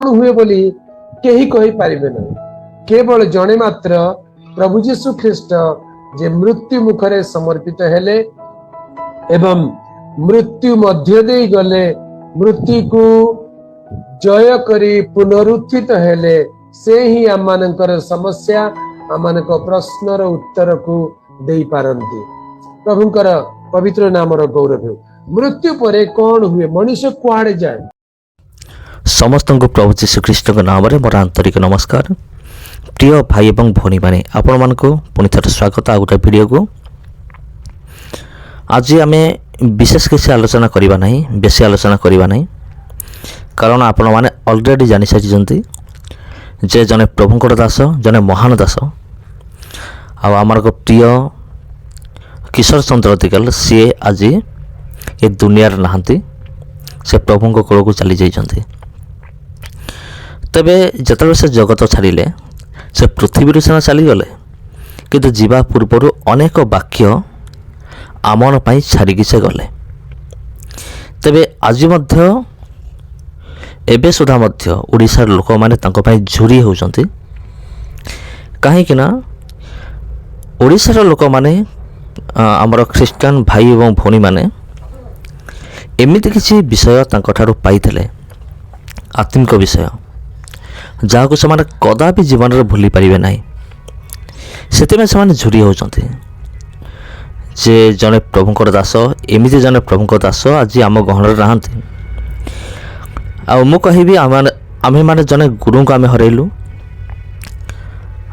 हुए बोली केही कहि पारिबे नहीं। केवल जणे मात्र प्रभु जीशु ख्रीस्ट जे मृत्यु मुखरे समर्पित हेले एवं मृत्यु मध्य दे गले, मृत्यु को जय करी पुनरुत्थित हेले, से ही आम मानकर समस्या आम मानक प्रश्नर उत्तर को दे पारंती। प्रभुंकर पवित्र नामर गौरव हो। मृत्यु परे कौन हुए, मनुष्य कुआड़े जाए। समस्त को प्रभु जीशु ख्रीस्ट नाम मोर आंतरिक नमस्कार। प्रिय भाई एवं भौणी मैंने आपण मान पुणी थे स्वागत आ गोटे वीडियो को। आज आम विशेष किसी आलोचना करवा ना, बेसी आलोचना करवा ना, कारण आपण मैंने अलरेडी जानी सारी जे जने प्रभुंकर दास, जने महान दास आमर प्रिय किशोर चंद्र दिगल सी आज ये दुनिया नहांती, से प्रभु कोल को चली जाइछन्ति। तेबे जतबे से जगत छाड़िले, से पृथ्वी सीना चलीगले, किंतु जीवा पूर्वर अनेक वाक्य आमन पाई छाड़िकी से गले। तेबे आज मध्य एबे सुधा मध्य ओडिशार लोक माने तांको पाई झुरी होउछन्ति। काहेकि ना ओडिशार लोक माने आमर ख्रीस्टान भाई एवं भौणी माने एमिति किसी विषय तांको ठारू पाइथिले, आत्मिक विषय जहाँ से कदापि जीवन में भूली पारे ना, से झुरी होती। जे जने प्रभुंकर दास, एमती जने प्रभुंकर दास आज आम गहन नहांती। मु कहि आमे माने जने गुरु को आम हरइलु,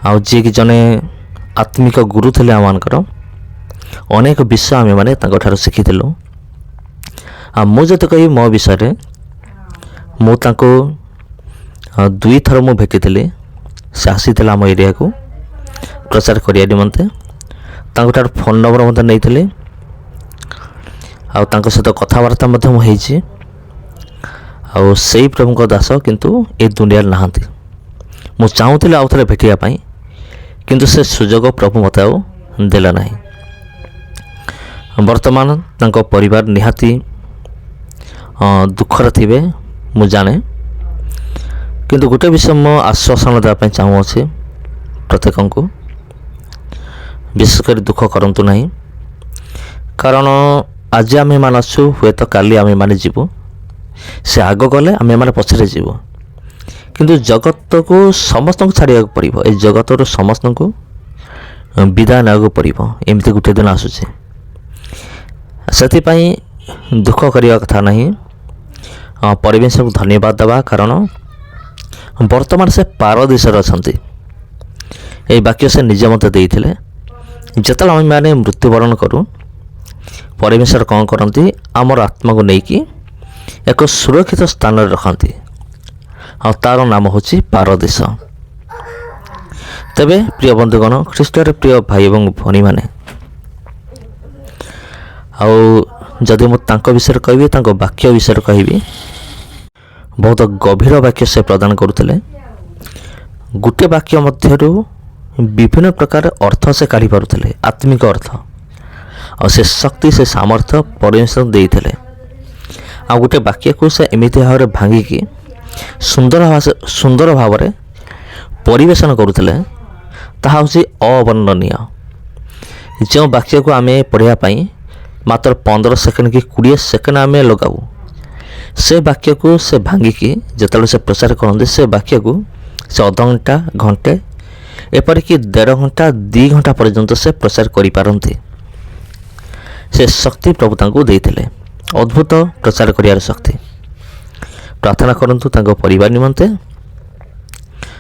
जी कि जने आत्मिक गुरु थे आमर अनेक विषय आमे माने तांको ठारू शिखिलु। मुझे कही मो विषय मुझको दुई थर मु भेटी, से आसी आम एरिया को प्रचार करिया निमंते। तार फोन नंबर मत नहीं सहित कथबार्ता होती। से प्रभुंक दास किंतु ए दुनिया नहांती। मु चाहूली आउ थे भेटापी, किंतु से सुजोग प्रभु मत देला नहीं। वर्तमान तांको परिवार निहाती दुखर थे मु जाने, किंतु गोटे विषय मो आश्वासन देवाई चाहूँचे प्रत्येक को, विशेषकर दुख करंतु नहीं, कारण आज आम मान अच्छु, हुए तो काली आम मैंने जीवु, से आग गले आम मैंने पछरे जीवु, किंतु जगत को समस्त को छाड़ा पड़ो। ये जगत समस्त को विदाय ना पड़ो, एमती गोटे दिन आसूचे। से दुख करने कथा नहीं, परिवेश को धन्यवाद देवा, कारण वर्तमान से पारदेश अच्छा। ये वाक्य से निजे मत देते जिते आम मैंने मृत्युवरण करूँ, परमेश्वर कौन करती आमर आत्मा को लेकिन एक सुरक्षित स्थान रखती, तार नाम हूँ पारदेश। तेबे प्रिय बंधुगण, ख्रीष्टर प्रिय भाई एवं भौणी मैंने जदि मुझे विषय कहि, वाक्य विषय कहि, बहुत गभीर वाक्य से प्रदान करुले। गोटे वाक्य मध्यरु विभिन्न प्रकार अर्थ से काढ़ी पारुले, आत्मिक अर्थ और से शक्ति, से सामर्थ्य परमेश्वर देइथिले। आ गोटे वाक्य को से एमिति भाव में भांगिकी सुंदर भाव में परिवेशन करुले, ताहा होछि अवर्णनीय। जो वाक्य को आमे पढ़ाई मात्र 15 सेकेंड कि 20 सेकेंड आमे लगाऊ, से वाक्य को से भांगिकी जिते से प्रचार करते, से वाक्य को से अध घंटा घंटे एपरिक 1.5 घंटा 2 घंटा पर्यंत से प्रचार करिपारंती। से शक्ति प्रभु तांको देइथिले, अद्भुत प्रचार करियार शक्ति। प्रार्थना करंतु तांको परिवार निमंते।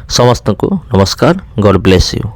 समस्त को नमस्कार। God bless you.